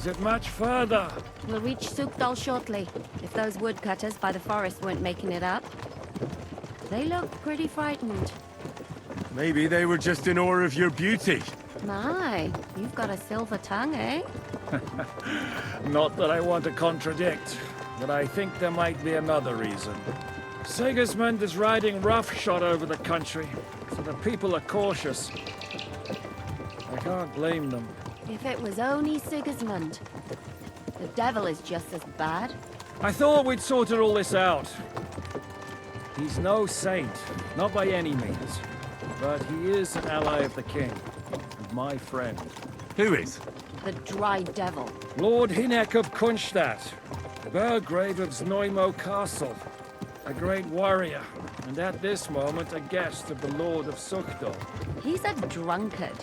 it much further? We'll reach Sukdal shortly, if those woodcutters by the forest weren't making it up. They look pretty frightened. Maybe they were just in awe of your beauty. My, you've got a silver tongue, eh? Not that I want to contradict, but I think there might be another reason. Sigismund is riding roughshod over the country, so the people are cautious. I can't blame them. If it was only Sigismund. The devil is just as bad. I thought we'd sorted all this out. He's no saint, not by any means. But he is an ally of the king, and my friend. Who is? The dry devil. Lord Hinek of Kunstadt, the Burgrave of Znojmo Castle. A great warrior, and at this moment a guest of the Lord of Sukdal. He's a drunkard,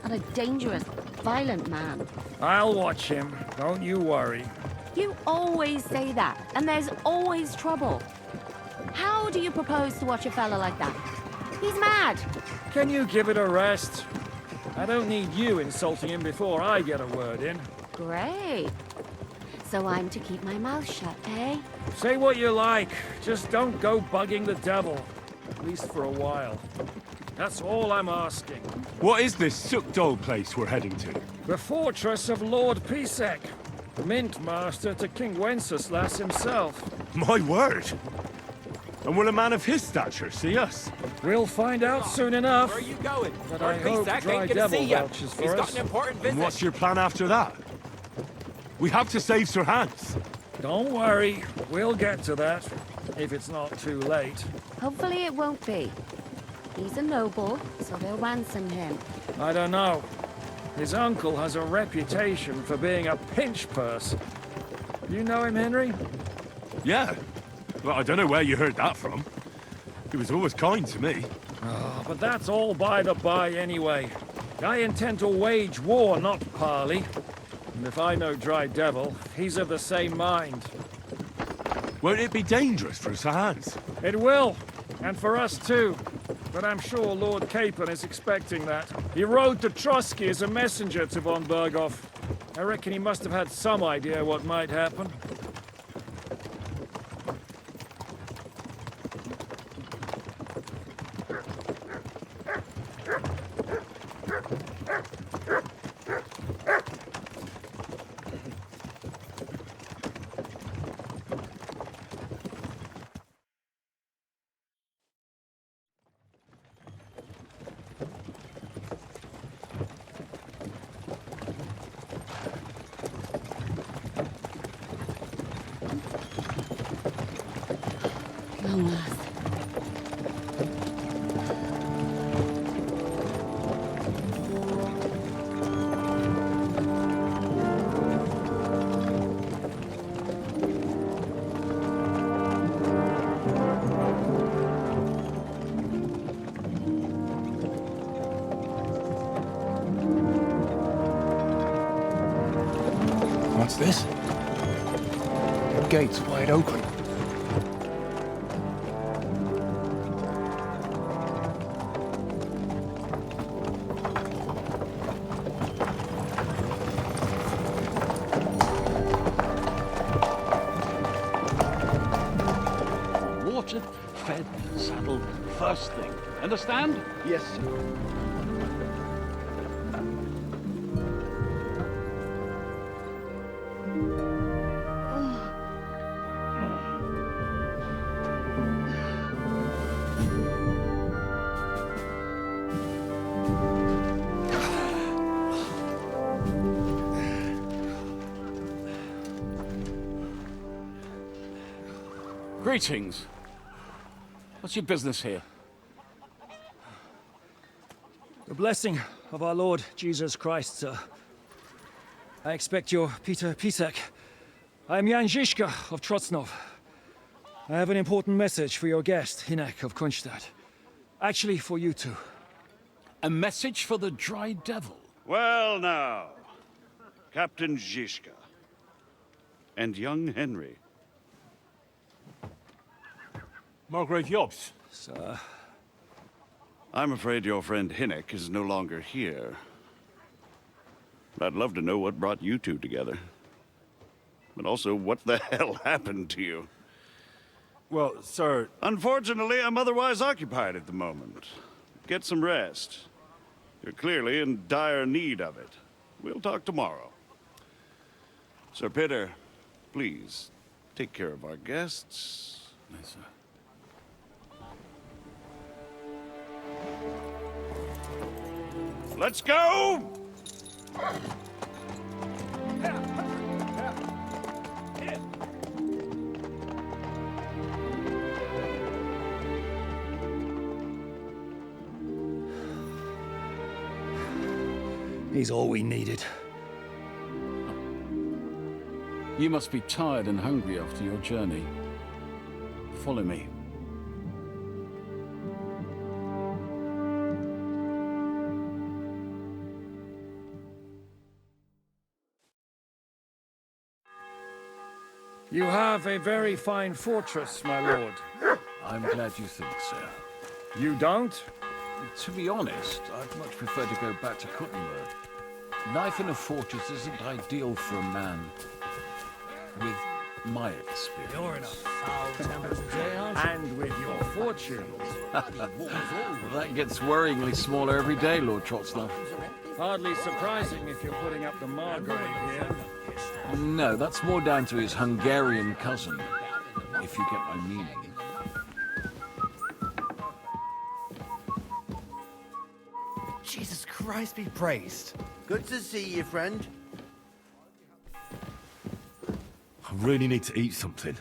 and a dangerous, violent man. I'll watch him, don't you worry. You always say that, and there's always trouble. How do you propose to watch a fella like that? He's mad. Can you give it a rest? I don't need you insulting him before I get a word in. Great. So I'm to keep my mouth shut, eh? Say what you like, just don't go bugging the devil. At least for a while. That's all I'm asking. What is this Sukdal place we're heading to? The fortress of Lord Pisek, mint master to King Wenceslas himself. My word! And will a man of his stature see us? We'll find out soon enough. Where are you going? But Lord I hope Pisek Dry ain't gonna Devil see ya. vouches for He's got us. an important visit. And what's your plan after that? We have to save Sir Hans. Don't worry, we'll get to that, if it's not too late. Hopefully it won't be. He's a noble, so they'll ransom him. I don't know. His uncle has a reputation for being a pinch purse. You know him, Henry? Yeah. Well, I don't know where you heard that from. He was always kind to me. Oh, but that's all by the by anyway. I intend to wage war, not parley. And if I know Dry Devil, he's of the same mind. Won't it be dangerous for Sir Hans? It will, and for us too. But I'm sure Lord Capon is expecting that. He rode to Trotsky as a messenger to von Berghoff. I reckon he must have had some idea what might happen. Long last. What's this? Gates wide open. Watered, fed, saddled, first thing. Understand? Yes, sir. Greetings. What's your business here? The blessing of our Lord Jesus Christ, sir. I expect you're Peter Pisek. I am Jan Žižka of Trocnov. I have an important message for your guest, Hinek of Kunstadt. Actually, for you two. A message for the Dry Devil. Well now, Captain Žižka and young Henry. Margrave Jobs. Sir. I'm afraid your friend Hinek is no longer here. But I'd love to know what brought you two together. but also what the hell happened to you. Well, sir, Unfortunately, I'm otherwise occupied at the moment. Get some rest. You're clearly in dire need of it. We'll talk tomorrow. Sir Peter, please, take care of our guests. Yes, sir. Let's go! He's all we needed. You must be tired and hungry after your journey. Follow me. You have a very fine fortress, my lord. I'm glad you think so. You don't? To be honest, I'd much prefer to go back to Kuttenberg. Life in a fortress isn't ideal for a man with my experience. You're in a foul temper today, aren't you? And with your fortunes. That gets worryingly smaller every day, Lord Trotsnov. Hardly surprising if you're putting up the Margrave here. No, that's more down to his Hungarian cousin, if you get my meaning. Jesus Christ be praised. Good to see you, friend. I really need to eat something.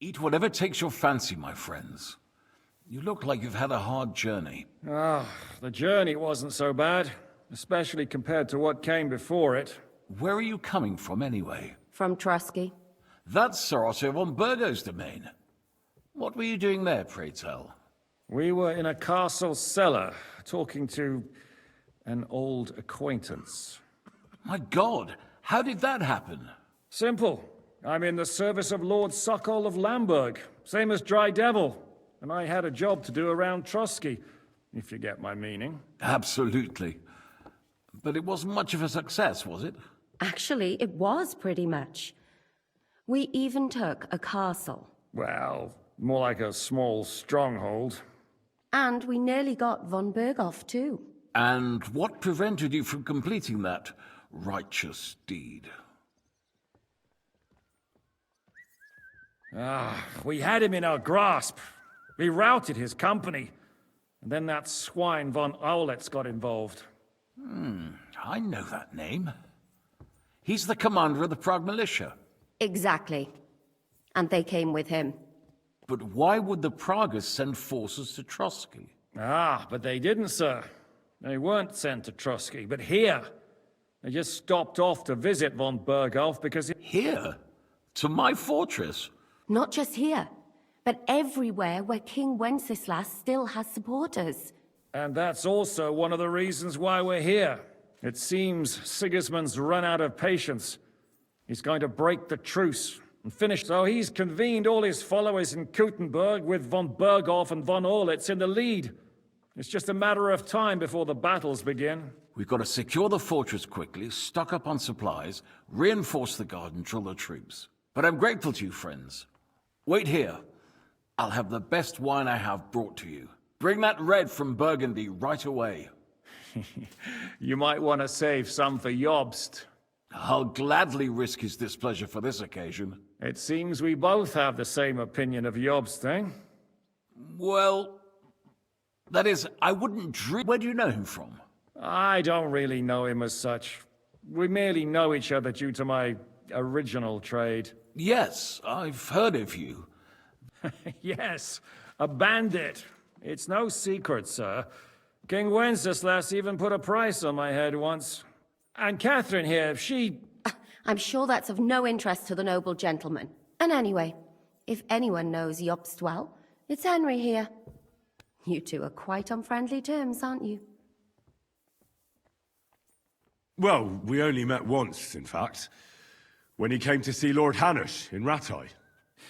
Eat whatever takes your fancy, my friends. You look like you've had a hard journey. The journey wasn't so bad, especially compared to what came before it. Where are you coming from, anyway? From Trusky. That's Sir Otto von Burgo's domain. What were you doing there, pray tell? We were in a castle cellar, talking to an old acquaintance. My God, how did that happen? Simple. I'm in the service of Lord Sokol of Lamberg, same as Dry Devil, and I had a job to do around Trusky, if you get my meaning. Absolutely. But it wasn't much of a success, was it? Actually, it was pretty much. We even took a castle. Well, more like a small stronghold. And we nearly got von Berghoff, too. And what prevented you from completing that righteous deed? We had him in our grasp. We routed his company. And then that swine von Aulitz got involved. I know that name. He's the commander of the Prague militia. Exactly. And they came with him. But why would the Praguers send forces to Trusky? But they didn't, sir. They weren't sent to Trusky, but here. They just stopped off to visit von Berghoff because Here? To my fortress? Not just here, but everywhere where King Wenceslas still has supporters. And that's also one of the reasons why we're here. It seems Sigismund's run out of patience. He's going to break the truce and finish. So he's convened all his followers in Kuttenberg with von Berghoff and von Aulitz in the lead. It's just a matter of time before the battles begin. We've got to secure the fortress quickly, stock up on supplies, reinforce the guard and drill the troops. But I'm grateful to you, friends. Wait here. I'll have the best wine I have brought to you. Bring that red from Burgundy right away. You might want to save some for Jobst. I'll gladly risk his displeasure for this occasion. It seems we both have the same opinion of Jobst, eh? Well, that is, I wouldn't dream. Where do you know him from? I don't really know him as such. We merely know each other due to my original trade. Yes, I've heard of you. Yes, a bandit. It's no secret, sir. King Wenceslas even put a price on my head once. And Catherine here, she... I'm sure that's of no interest to the noble gentleman. And anyway, if anyone knows Jobst well, it's Henry here. You two are quite on friendly terms, aren't you? Well, we only met once, in fact. When he came to see Lord Hanush in Rattay.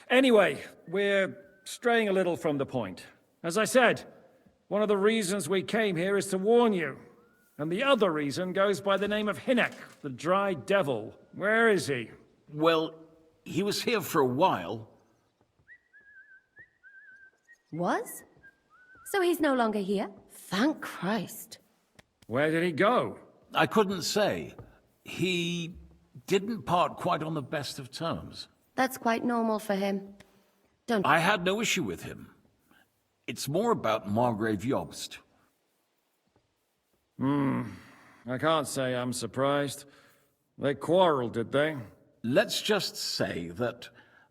Anyway, we're straying a little from the point. As I said, one of the reasons we came here is to warn you. And the other reason goes by the name of Hinnock, the Dry Devil. Where is he? Well, he was here for a while. Was? So he's no longer here? Thank Christ. Where did he go? I couldn't say. He didn't part quite on the best of terms. That's quite normal for him. Don't... I had no issue with him. It's more about Margrave Jobst. I can't say I'm surprised. They quarreled, did they? Let's just say that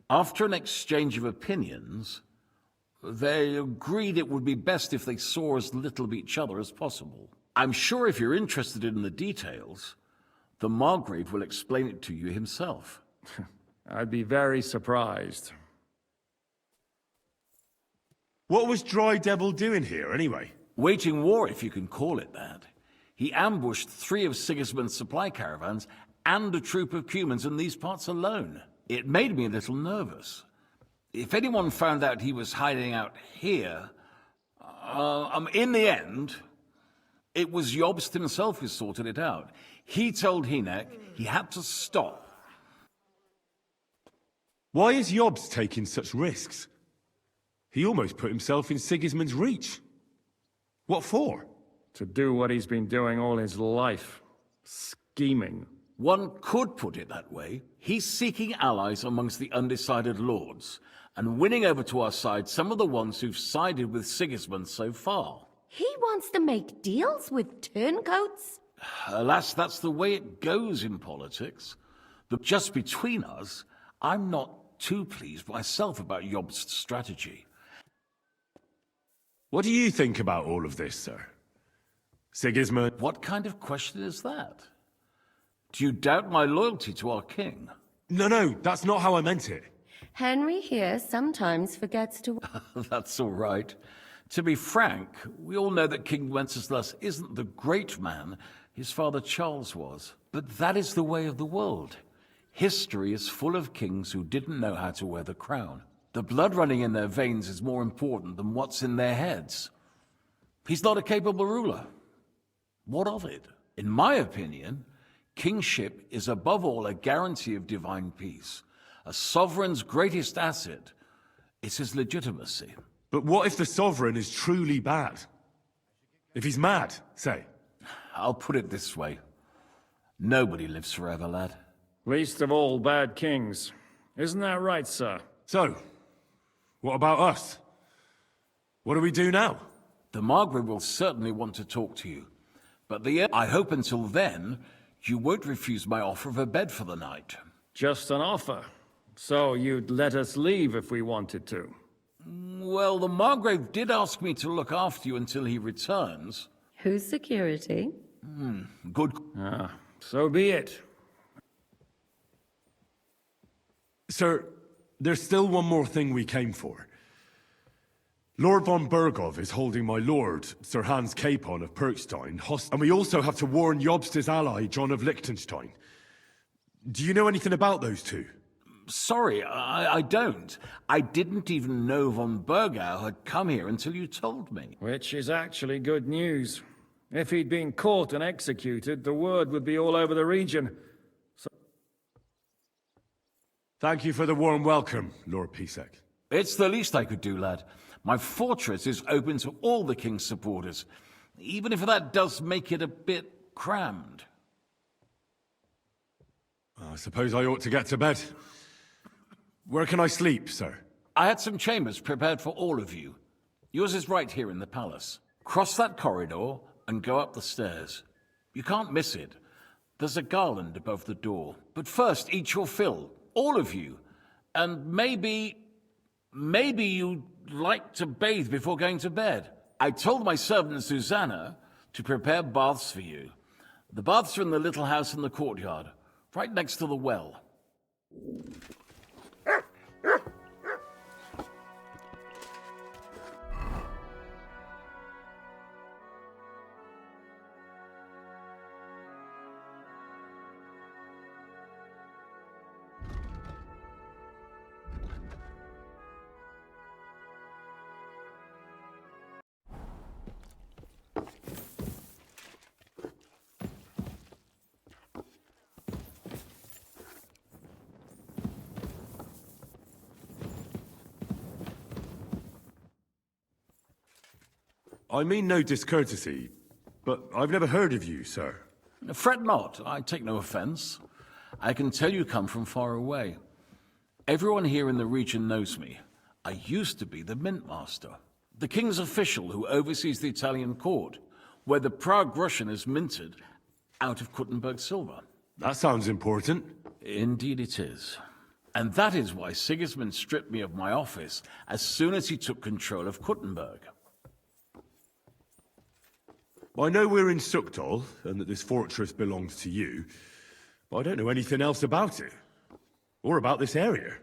after an exchange of opinions, they agreed it would be best if they saw as little of each other as possible. I'm sure if you're interested in the details, the Margrave will explain it to you himself. I'd be very surprised. What was Dry Devil doing here, anyway? Waging war, if you can call it that. He ambushed 3 of Sigismund's supply caravans and a troop of Cumans in these parts alone. It made me a little nervous. If anyone found out he was hiding out here, in the end, it was Jobst himself who sorted it out. He told Hinnock he had to stop. Why is Jobst taking such risks? He almost put himself in Sigismund's reach. What for? To do what he's been doing all his life. Scheming. One could put it that way. He's seeking allies amongst the undecided lords, and winning over to our side some of the ones who've sided with Sigismund so far. He wants to make deals with turncoats? Alas, that's the way it goes in politics. Just between us, I'm not too pleased myself about Jobst's strategy. What do you think about all of this, sir? Sigismund? What kind of question is that? Do you doubt my loyalty to our king? No, that's not how I meant it. Henry here sometimes forgets to... That's all right. To be frank, we all know that King Wenceslas isn't the great man his father Charles was. But that is the way of the world. History is full of kings who didn't know how to wear the crown. The blood running in their veins is more important than what's in their heads. He's not a capable ruler. What of it? In my opinion, kingship is above all a guarantee of divine peace. A sovereign's greatest asset is his legitimacy. But what if the sovereign is truly bad? If he's mad, say? I'll put it this way. Nobody lives forever, lad. Least of all bad kings. Isn't that right, sir? So, what about us? What do we do now? The Margrave will certainly want to talk to you. But I hope until then, you won't refuse my offer of a bed for the night. Just an offer. So you'd let us leave if we wanted to? Well, the Margrave did ask me to look after you until he returns. Who's security? Good. So be it. Sir, there's still one more thing we came for. Lord von Bergov is holding my lord, Sir Hans Capon of Perkstein, hostage, and we also have to warn Jobst's ally, John of Liechtenstein. Do you know anything about those two? Sorry, I don't. I didn't even know von Bergau had come here until you told me. Which is actually good news. If he'd been caught and executed, the word would be all over the region. Thank you for the warm welcome, Lord Pisek. It's the least I could do, lad. My fortress is open to all the king's supporters, even if that does make it a bit crammed. I suppose I ought to get to bed. Where can I sleep, sir? I had some chambers prepared for all of you. Yours is right here in the palace. Cross that corridor and go up the stairs. You can't miss it. There's a garland above the door. But first, eat your fill. All of you. And maybe you'd like to bathe before going to bed. I told my servant Susanna to prepare baths for you. The baths are in the little house in the courtyard, right next to the well. I mean no discourtesy, but I've never heard of you, sir. Fret not, I take no offense. I can tell you come from far away. Everyone here in the region knows me. I used to be the mint master, the king's official who oversees the Italian court, where the Prague Russian is minted out of Kuttenberg silver. That sounds important. Indeed it is. And that is why Sigismund stripped me of my office as soon as he took control of Kuttenberg. I know we're in Sukdal, and that this fortress belongs to you, but I don't know anything else about it. Or about this area.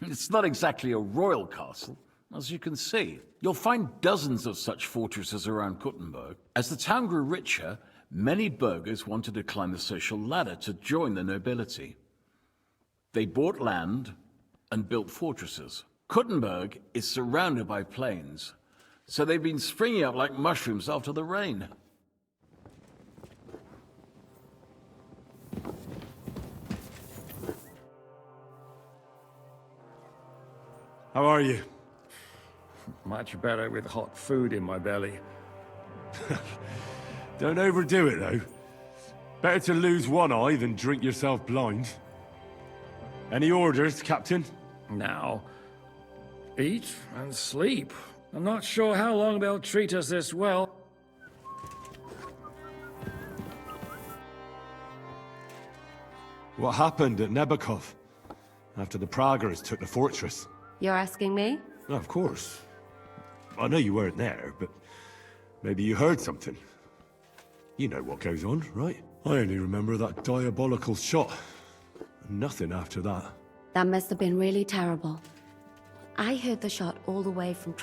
It's not exactly a royal castle, as you can see. You'll find dozens of such fortresses around Kuttenberg. As the town grew richer, many burghers wanted to climb the social ladder to join the nobility. They bought land and built fortresses. Kuttenberg is surrounded by plains, so they've been springing up like mushrooms after the rain. How are you? Much better with hot food in my belly. Don't overdo it, though. Better to lose one eye than drink yourself blind. Any orders, Captain? Now, eat and sleep. I'm not sure how long they'll treat us this well. What happened at Nebakov after the Praguers took the fortress? You're asking me? No, of course. I know you weren't there, but maybe you heard something. You know what goes on, right? I only remember that diabolical shot. Nothing after that. That must have been really terrible. I heard the shot all the way from...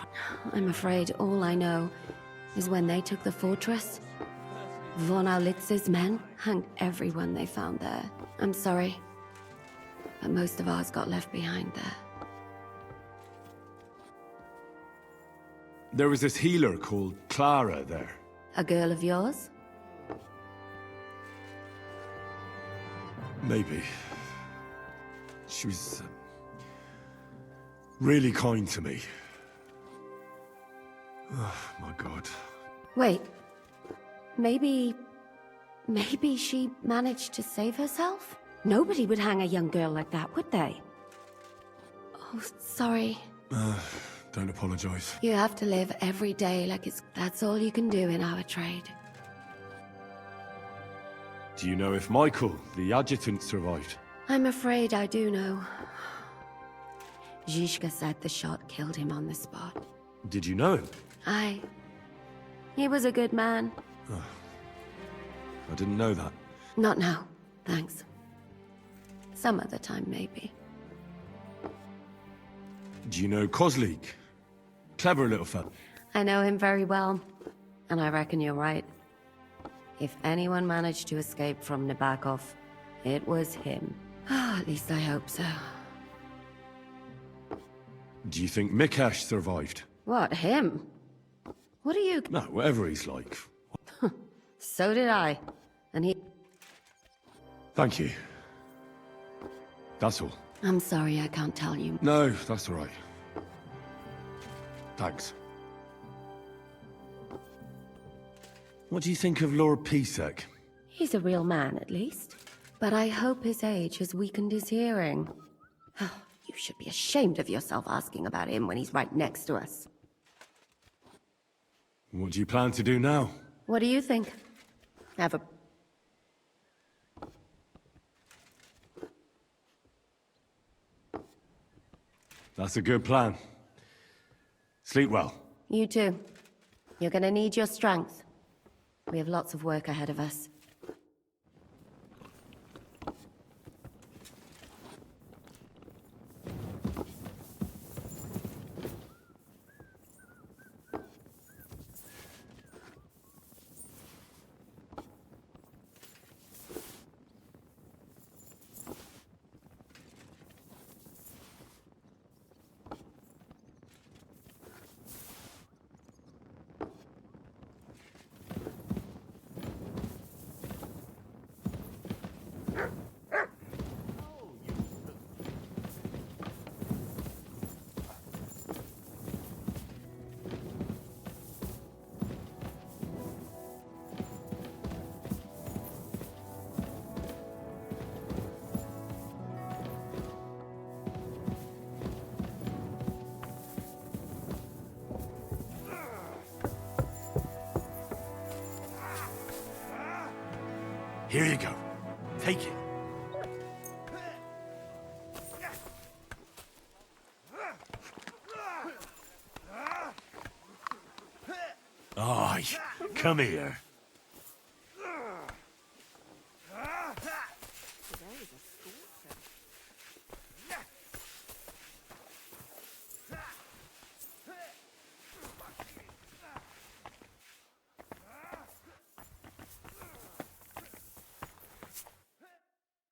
I'm afraid all I know is when they took the fortress, von Aulitz's men hung everyone they found there. I'm sorry, but most of ours got left behind there. There was this healer called Clara there. A girl of yours? Maybe. She was really kind to me. Oh, my God. Wait. Maybe she managed to save herself? Nobody would hang a young girl like that, would they? Oh, sorry. Don't apologize. You have to live every day like that's all you can do in our trade. Do you know if Michael, the adjutant, survived? I'm afraid I do know. Zhishka said the shot killed him on the spot. Did you know him? Aye. He was a good man. I didn't know that. Not now, thanks. Some other time, maybe. Do you know Kozlik? Clever little fella. I know him very well, and I reckon you're right. If anyone managed to escape from Nabokov, it was him. At least I hope so. Do you think Mikash survived? What, him? What are you... No, whatever he's like. So did I. And he... Thank you. That's all. I'm sorry I can't tell you. No, that's all right. Thanks. What do you think of Lord Pisek? He's a real man, at least. But I hope his age has weakened his hearing. You You should be ashamed of yourself asking about him when he's right next to us. What do you plan to do now? What do you think? Have a... That's a good plan. Sleep well. You too. You're gonna need your strength. We have lots of work ahead of us. Here you go. Take it. Oh, come here.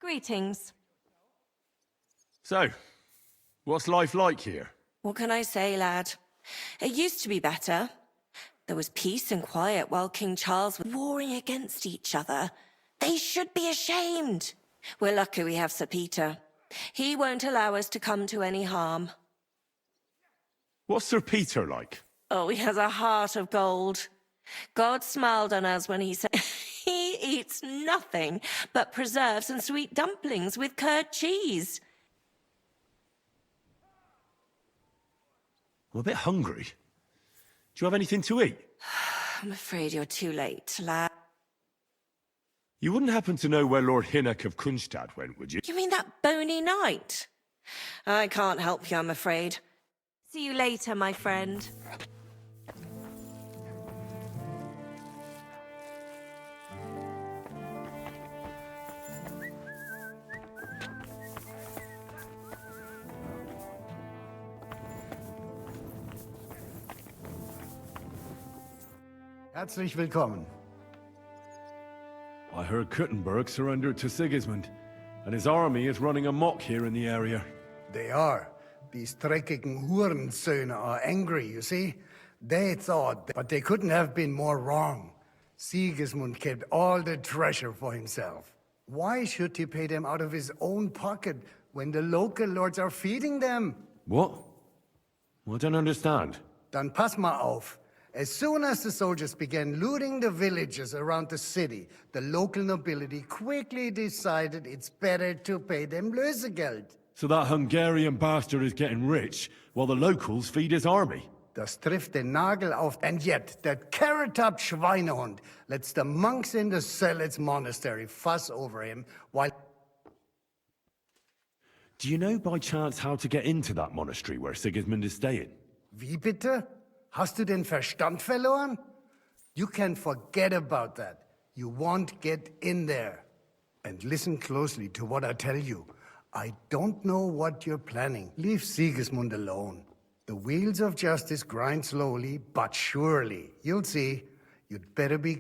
Greetings. So, what's life like here? What can I say, lad? It used to be better. There was peace and quiet while King Charles was warring against each other. They should be ashamed. We're lucky we have Sir Peter. He won't allow us to come to any harm. What's Sir Peter like? Oh, he has a heart of gold. God smiled on us when he said he eats nothing but preserves and sweet dumplings with curd cheese. I'm a bit hungry. Do you have anything to eat? I'm afraid you're too late, lad. You wouldn't happen to know where Lord Hinnock of Kunstad went, would you? You mean that bony knight? I can't help you, I'm afraid. See you later, my friend. Herzlich willkommen. I heard Kuttenberg surrendered to Sigismund, and his army is running amok here in the area. They are. These dreckigen Hurensöhne are angry, you see? They thought, but they couldn't have been more wrong. Sigismund kept all the treasure for himself. Why should he pay them out of his own pocket when the local lords are feeding them? What? I don't understand. Dann pass mal auf. As soon as the soldiers began looting the villages around the city, the local nobility quickly decided it's better to pay them Lösegeld. So that Hungarian bastard is getting rich, while the locals feed his army? Das trifft den Nagel auf. And yet, that carrot-top Schweinehund lets the monks in the Zealots monastery fuss over him, while... Do you know by chance how to get into that monastery where Sigismund is staying? Wie bitte? Hast du den Verstand verloren? You can forget about that. You won't get in there. And listen closely to what I tell you. I don't know what you're planning. Leave Sigismund alone. The wheels of justice grind slowly, but surely. You'll see. You'd better be...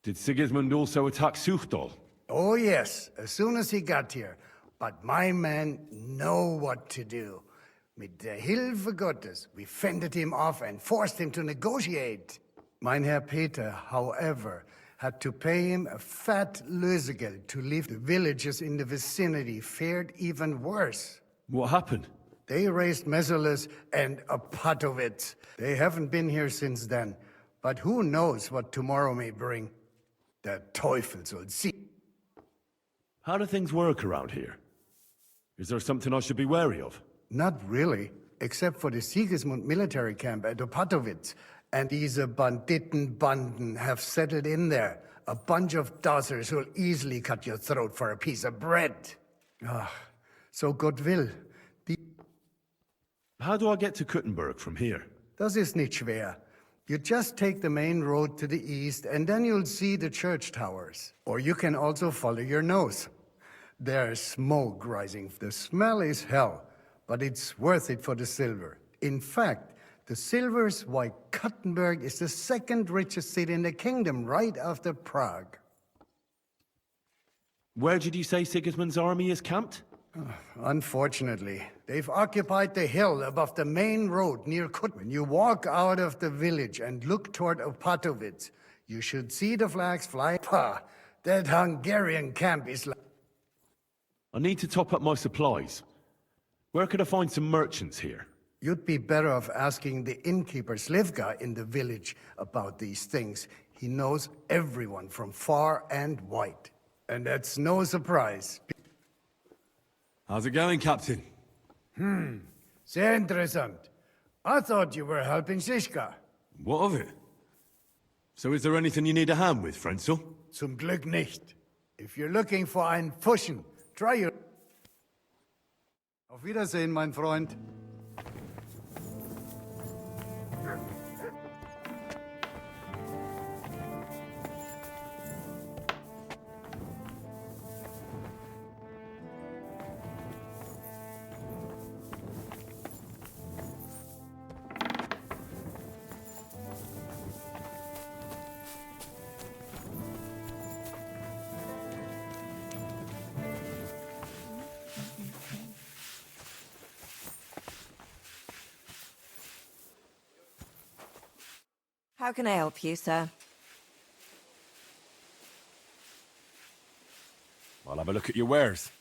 Did Sigismund also attack Suchdol? Oh yes, as soon as he got here. But my men know what to do. Mit der Hilfe Gottes, we fended him off and forced him to negotiate. Mein Herr Peter, however, had to pay him a fat Lösegeld to leave. The villagers in the vicinity fared even worse. What happened? They raised Messerles and Opatowitz. They haven't been here since then, but who knows what tomorrow may bring. Der Teufel soll sie. How do things work around here? Is there something I should be wary of? Not really, except for the Sigismund military camp at Opatowitz. And these Banditenbanden have settled in there. A bunch of dossers who'll easily cut your throat for a piece of bread. Ah, so Gottwill. How do I get to Kuttenberg from here? Das ist nicht schwer. You just take the main road to the east, and then you'll see the church towers. Or you can also follow your nose. There's smoke rising. The smell is hell, but it's worth it for the silver. In fact, the silver's why Kuttenberg is the second richest city in the kingdom, right after Prague. Where did you say Sigismund's army is camped? Unfortunately, they've occupied the hill above the main road near Kut. When you walk out of the village and look toward Opatowitz, you should see the flags fly. Pah! That Hungarian camp is like... I need to top up my supplies. Where could I find some merchants here? You'd be better off asking the innkeeper Slivka in the village about these things. He knows everyone from far and wide. And that's no surprise. How's it going, Captain? Sehr interessant. I thought you were helping Shishka. What of it? So is there anything you need a hand with, Frenzel? Zum Glück nicht. If you're looking for einen Pfuschen, try your... Auf Wiedersehen, mein Freund. How can I help you, sir? I'll have a look at your wares.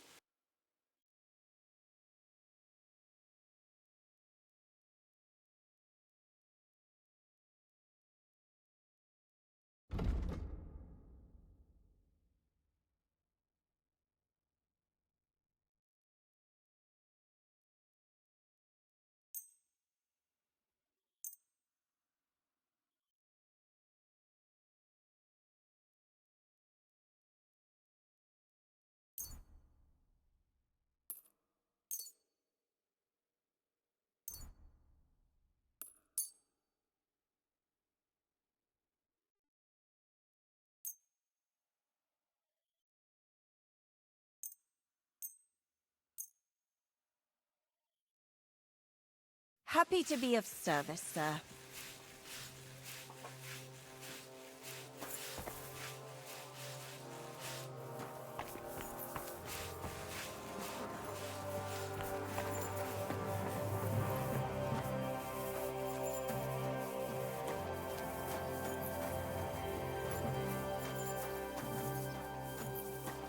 Happy to be of service, sir.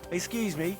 Excuse me.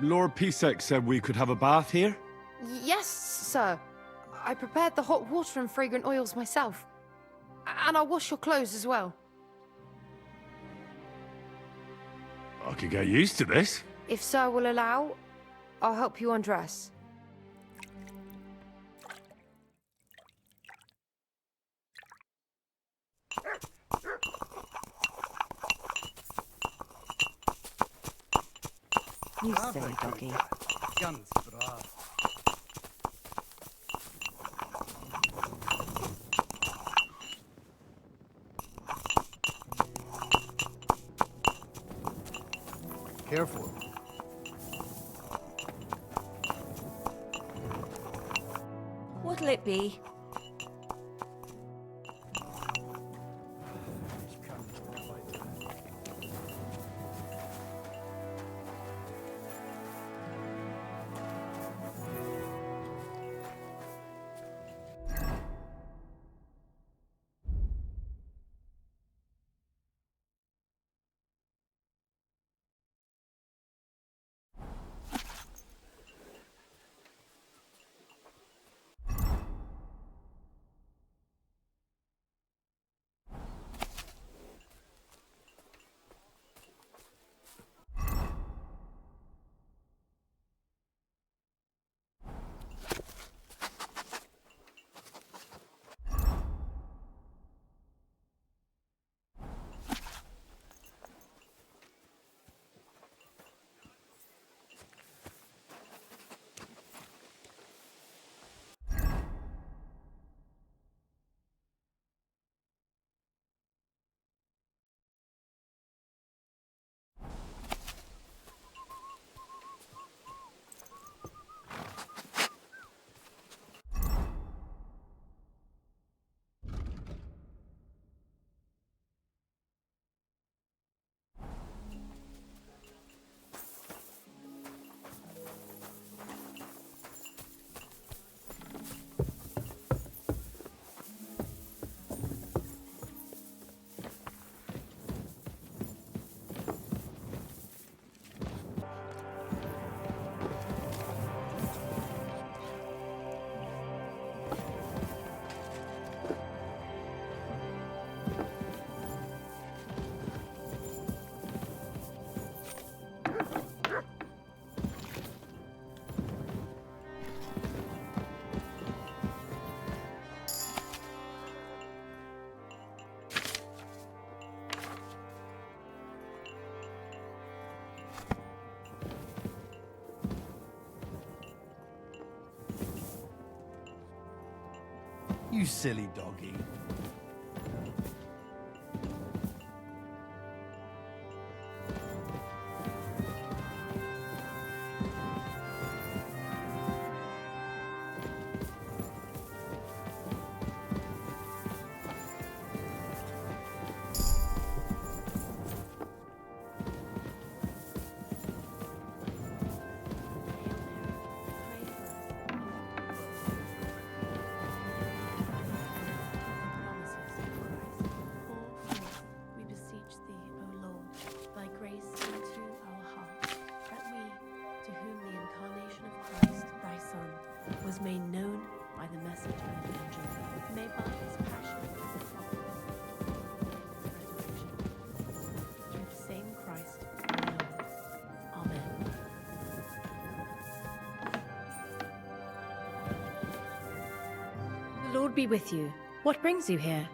Lord Pisek said we could have a bath here? Yes, sir. I prepared the hot water and fragrant oils myself. And I'll wash your clothes as well. I could get used to this. If Sir will allow, I'll help you undress. You silly doggy. Ganz brav. Careful. What'll it be? You silly doggy. was made known by the message of the angel, made by his passion through the same Christ our Lord. Amen. The Lord be with you. What brings you here?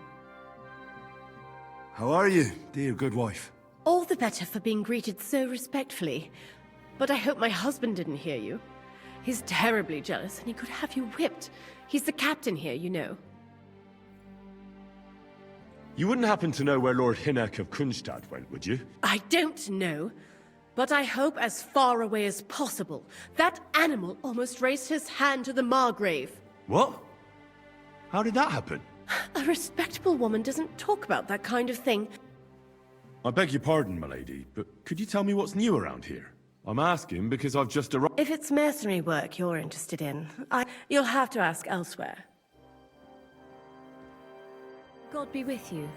How are you, dear good wife? All the better for being greeted so respectfully. But I hope my husband didn't hear you. He's terribly jealous, and he could have you whipped. He's the captain here, you know. You wouldn't happen to know where Lord Hinnock of Kunstad went, would you? I don't know, but I hope as far away as possible. That animal almost raised his hand to the Margrave. What? How did that happen? A respectable woman doesn't talk about that kind of thing. I beg your pardon, milady, but could you tell me what's new around here? I'm asking because I've just arrived. If it's mercenary work you're interested in, you'll have to ask elsewhere. God be with you.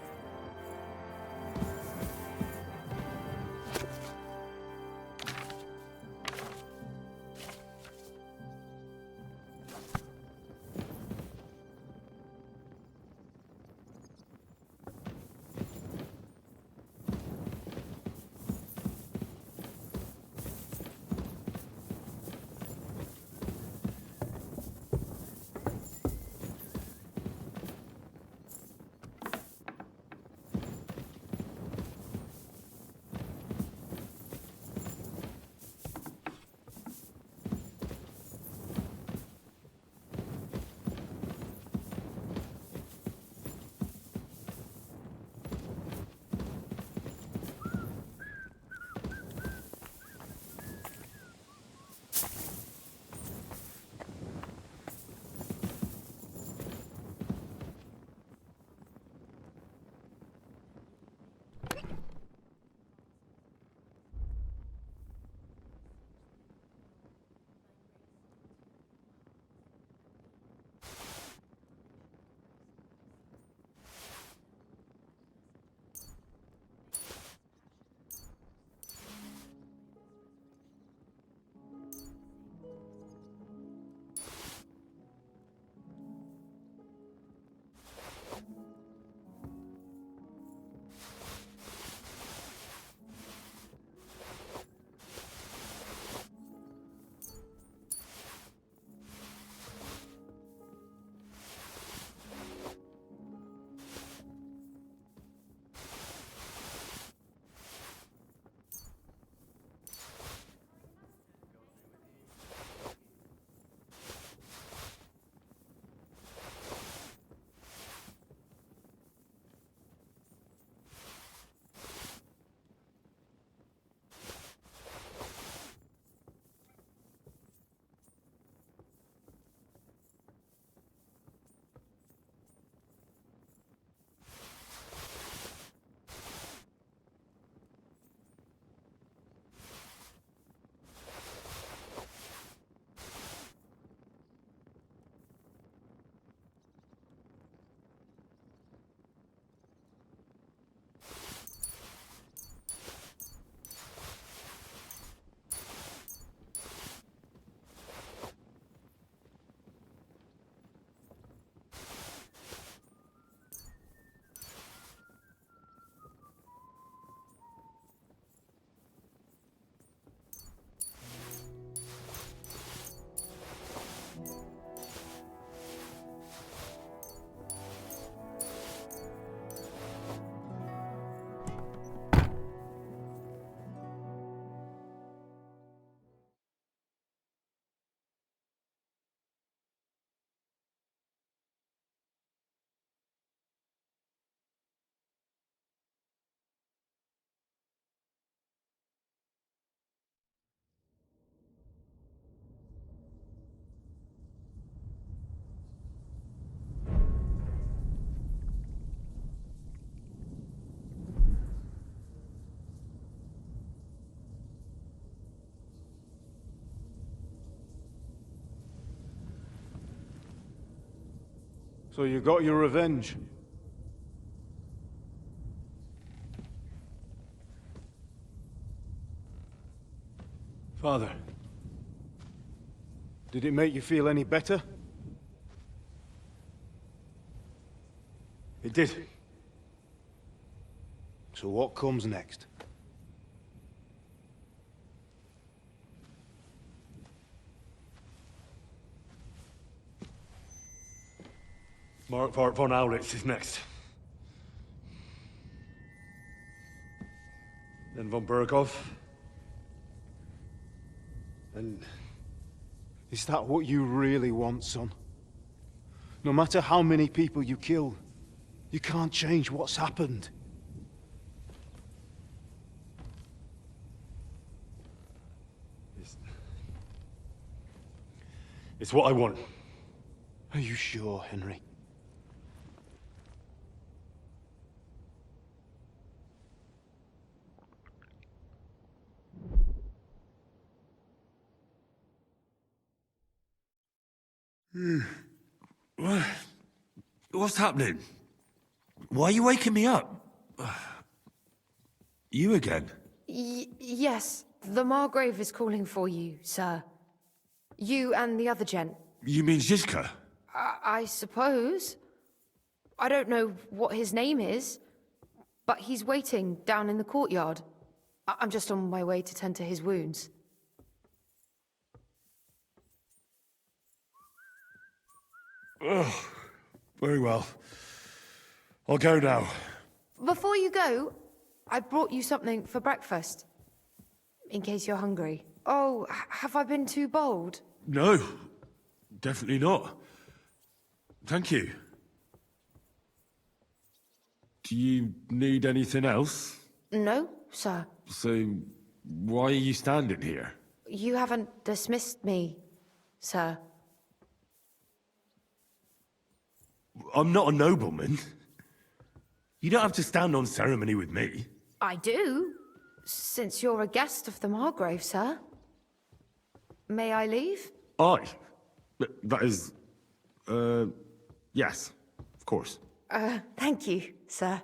So you got your revenge? Father, did it make you feel any better? It did. So what comes next? Mark von Aulitz is next. Then von Berghoff. And is that what you really want, son? No matter how many people you kill, you can't change what's happened. It's what I want. Are you sure, Henry? What's happening? Why are you waking me up? You again? Yes, the Margrave is calling for you, sir. You and the other gent. You mean Zizka? I suppose. I don't know what his name is, but he's waiting down in the courtyard. I'm just on my way to tend to his wounds. Oh, very well. I'll go now. Before you go, I brought you something for breakfast. In case you're hungry. Oh, have I been too bold? No, definitely not. Thank you. Do you need anything else? No, sir. So, why are you standing here? You haven't dismissed me, sir. I'm not a nobleman. You don't have to stand on ceremony with me. I do, since you're a guest of the Margrave, sir. May I leave? That is... yes, of course. Thank you, sir.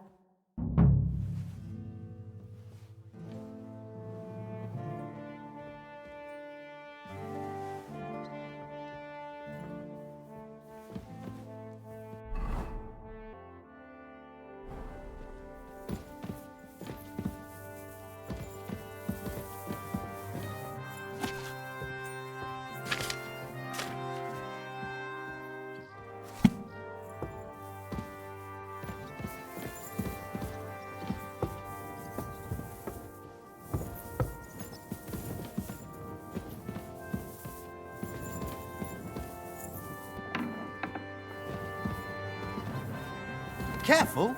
Careful!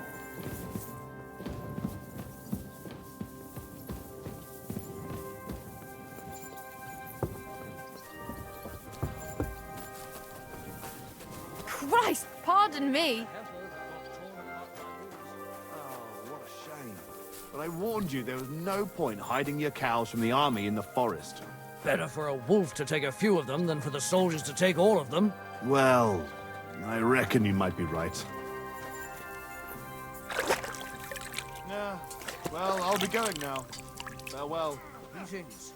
Christ, pardon me! What a shame. But I warned you there was no point hiding your cows from the army in the forest. Better for a wolf to take a few of them than for the soldiers to take all of them. Well, I reckon you might be right. Yeah, well, I'll be going now. Farewell. Greetings.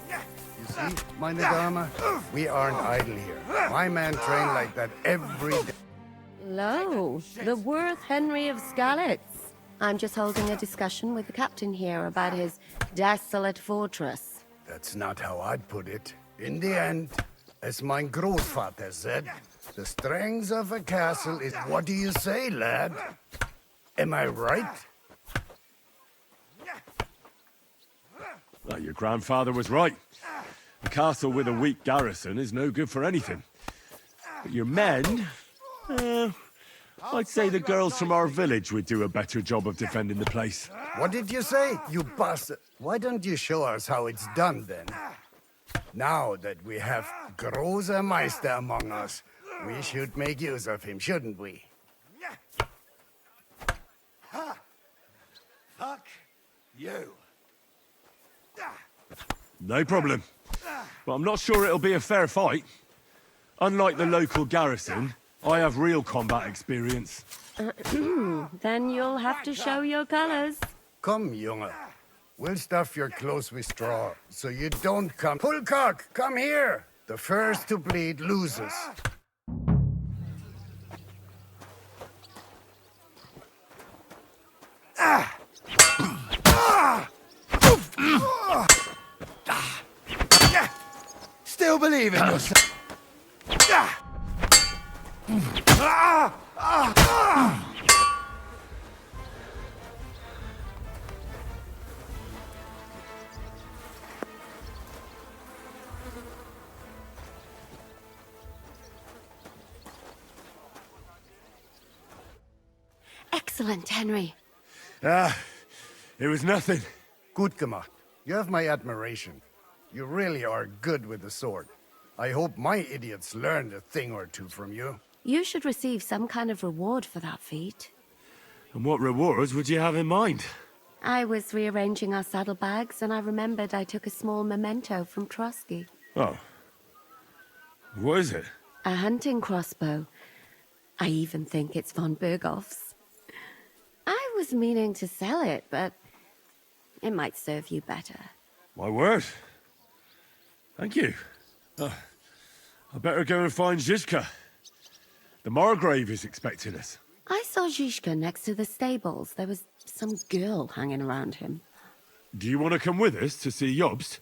You see, meine Dame, we aren't idle here. My men train like that every day. Lo, the worth Henry of Skalitz. I'm just holding a discussion with the captain here about his desolate fortress. That's not how I'd put it. In the end, as mein Großvater said, the strength of a castle is... What do you say, lad? Am I right? Well, your grandfather was right. A castle with a weak garrison is no good for anything. But your men... I'd say the girls from our village would do a better job of defending the place. What did you say, you bastard? Why don't you show us how it's done, then? Now that we have Großer Meister among us, we should make use of him, shouldn't we? Fuck you. No problem. But I'm not sure it'll be a fair fight. Unlike the local garrison, I have real combat experience. Then you'll have to show your colors. Come, Junge. We'll stuff your clothes with straw, so you don't come. Pullcock, come here! The first to bleed loses. Still believe in yourself. Excellent, Henry. It was nothing. Gut gemacht. You have my admiration. You really are good with the sword. I hope my idiots learned a thing or two from you. You should receive some kind of reward for that feat. And what rewards would you have in mind? I was rearranging our saddlebags, and I remembered I took a small memento from Trotsky. Oh. What is it? A hunting crossbow. I even think it's von Berghoff's. I was meaning to sell it, but it might serve you better. My word. Thank you. I better go and find Zizka. The Margrave is expecting us. I saw Zizka next to the stables. There was some girl hanging around him. Do you want to come with us to see Jobst?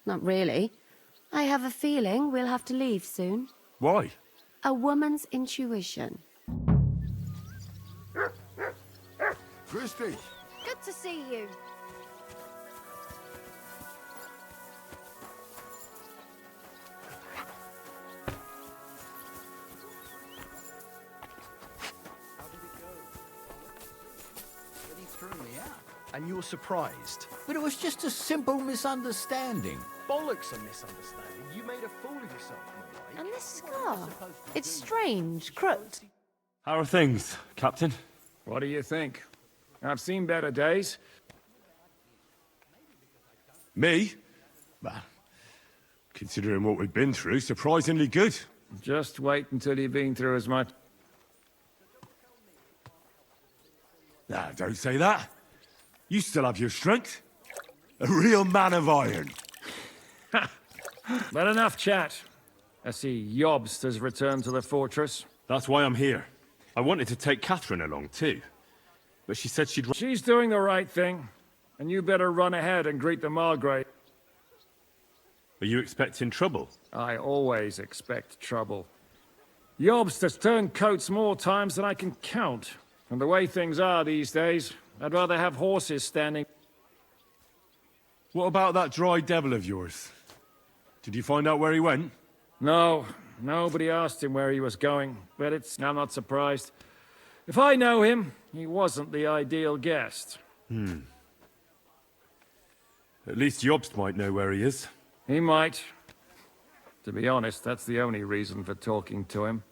Not really. I have a feeling we'll have to leave soon. Why? A woman's intuition. Christy. Good to see you. And you were surprised. But it was just a simple misunderstanding. Bollocks a misunderstanding. You made a fool of yourself, Norway. And this scar. It's strange, crooked. How are things, Captain? What do you think? I've seen better days. Me? Well, considering what we've been through, surprisingly good. Just wait until you've been through as much. Nah, don't say that. You still have your strength. A real man of iron. But enough chat. I see Jobst has returned to the fortress. That's why I'm here. I wanted to take Catherine along too. But she said she'd... She's doing the right thing. And you better run ahead and greet the Margrave. Are you expecting trouble? I always expect trouble. Jobst has turned coats more times than I can count. And the way things are these days, I'd rather have horses standing. What about that dry devil of yours? Did you find out where he went? No, nobody asked him where he was going, but I'm not surprised. If I know him, he wasn't the ideal guest. At least Jobst might know where he is. He might. To be honest, that's the only reason for talking to him.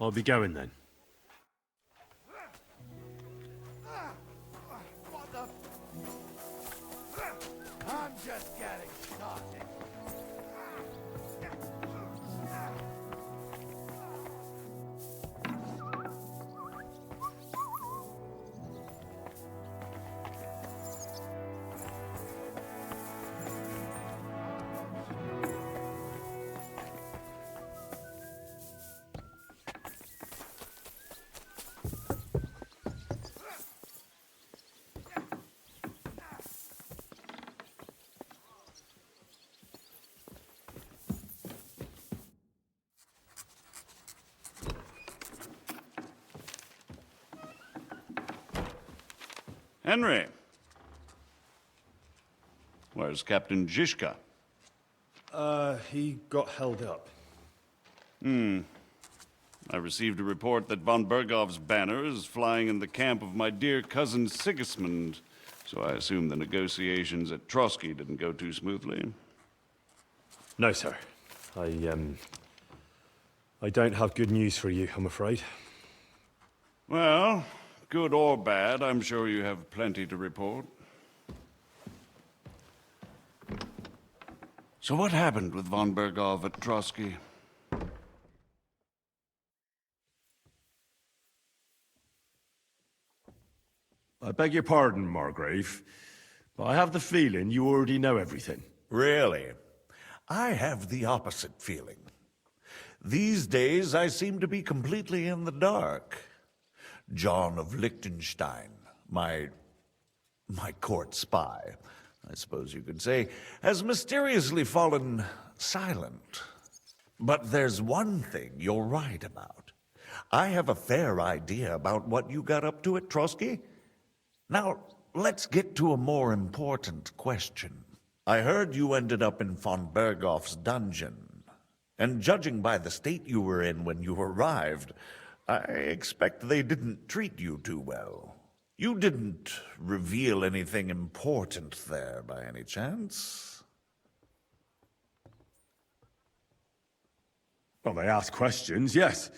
I'll be going then. I'm just getting started. Henry. Where's Captain Zizka? He got held up. I received a report that von Bergov's banner is flying in the camp of my dear cousin Sigismund, so I assume the negotiations at Trotsky didn't go too smoothly. No, sir. I don't have good news for you, I'm afraid. Well, good or bad, I'm sure you have plenty to report. So what happened with von Bergov at Trotsky? beg your pardon, Margrave, but I have the feeling you already know everything. Really? I have the opposite feeling. These days, I seem to be completely in the dark. John of Liechtenstein, my court spy, I suppose you could say, has mysteriously fallen silent. But there's one thing you're right about. I have a fair idea about what you got up to at Trotsky. Now, let's get to a more important question. I heard you ended up in von Berghoff's dungeon. And judging by the state you were in when you arrived, I expect they didn't treat you too well. You didn't reveal anything important there by any chance? Well, they asked questions, yes.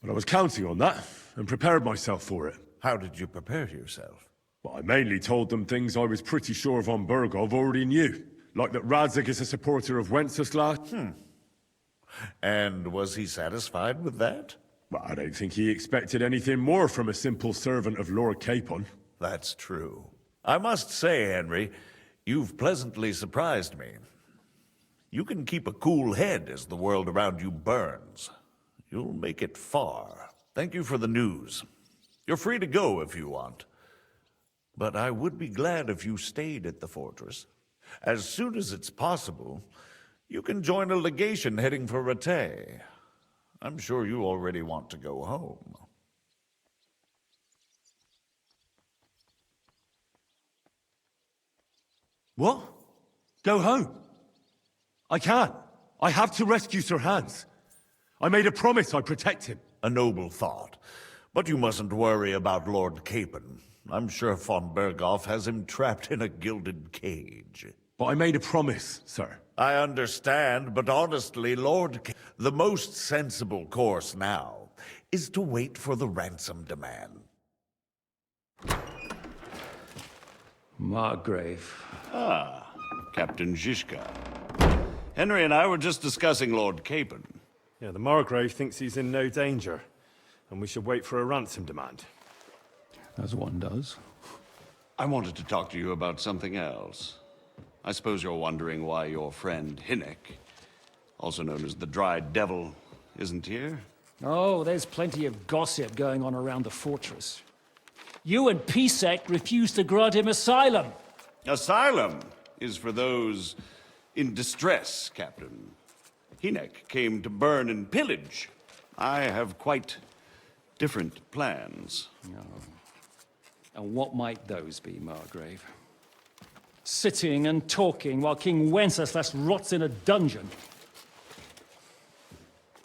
But I was counting on that, and prepared myself for it. How did you prepare yourself? Well, I mainly told them things I was pretty sure von Berghoff already knew. Like that Radzig is a supporter of Wenceslas. And was he satisfied with that? Well, I don't think he expected anything more from a simple servant of Lord Capon. That's true. I must say, Henry, you've pleasantly surprised me. You can keep a cool head as the world around you burns. You'll make it far. Thank you for the news. You're free to go if you want. But I would be glad if you stayed at the fortress. As soon as it's possible, you can join a legation heading for Rattay. I'm sure you already want to go home. What? Go home? I can't. I have to rescue Sir Hans. I made a promise I'd protect him. A noble thought. But you mustn't worry about Lord Capon. I'm sure von Berghoff has him trapped in a gilded cage. But I made a promise, sir. I understand, but honestly, the most sensible course now is to wait for the ransom demand. Margrave. Ah, Captain Zizka. Henry and I were just discussing Lord Capon. Yeah, the Margrave thinks he's in no danger, and we should wait for a ransom demand. As one does. I wanted to talk to you about something else. I suppose you're wondering why your friend Hinnek, also known as the Dried Devil, isn't here? Oh, there's plenty of gossip going on around the fortress. You and Pisek refused to grant him asylum. Asylum is for those in distress, Captain. Hinnek came to burn and pillage. I have quite different plans. Oh. And what might those be, Margrave? Sitting and talking while King Wenceslas rots in a dungeon.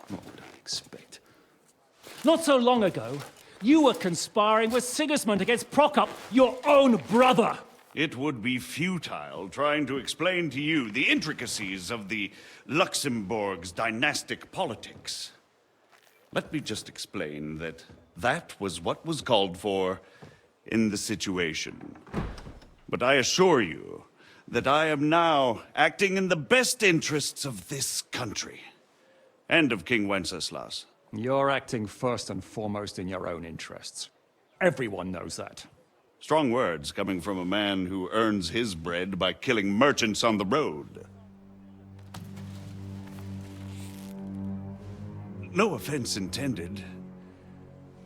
What would I expect? Not so long ago, you were conspiring with Sigismund against Prokop, your own brother. It would be futile trying to explain to you the intricacies of the Luxembourg's dynastic politics. Let me just explain that that was what was called for in the situation. But I assure you that I am now acting in the best interests of this country and of King Wenceslas. You're acting first and foremost in your own interests. Everyone knows that. Strong words coming from a man who earns his bread by killing merchants on the road. No offense intended.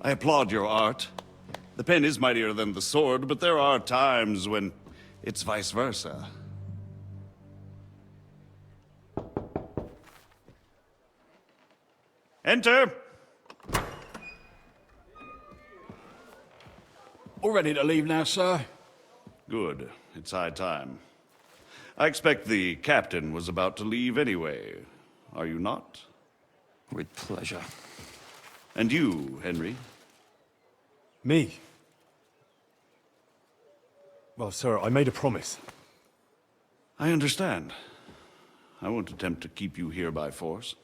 I applaud your art. The pen is mightier than the sword, but there are times when it's vice versa. Enter! All ready to leave now, sir? Good. It's high time. I expect the captain was about to leave anyway. Are you not? With pleasure. And you, Henry? Me? Well, sir, I made a promise. I understand. I won't attempt to keep you here by force.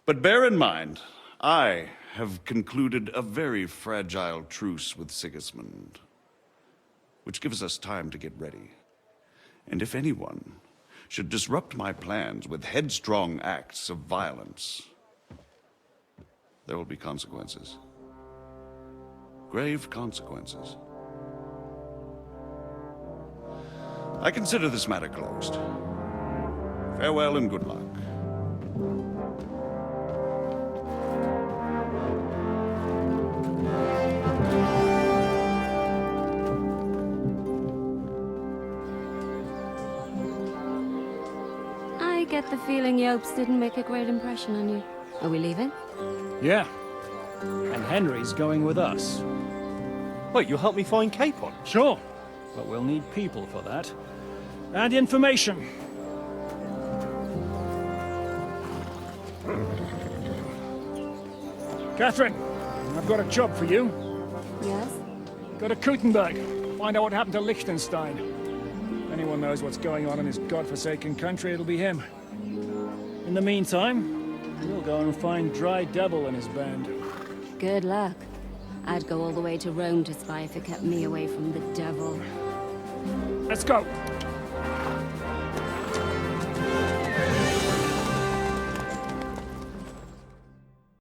But bear in mind, I have concluded a very fragile truce with Sigismund, which gives us time to get ready. And if anyone should disrupt my plans with headstrong acts of violence, there will be consequences. grave consequences. I consider this matter closed. Farewell and good luck. I get the feeling Yopes didn't make a great impression on you. Are we leaving? Yeah. And Henry's going with us. Wait, you'll help me find Capon? Sure. But we'll need people for that. And information. Catherine, I've got a job for you. Yes? Go to Kuttenberg. Find out what happened to Liechtenstein. If anyone knows what's going on in his godforsaken country, it'll be him. In the meantime, we'll go and find Dry Devil and his band. Good luck. I'd go all the way to Rome to spy if it kept me away from the devil. Let's go.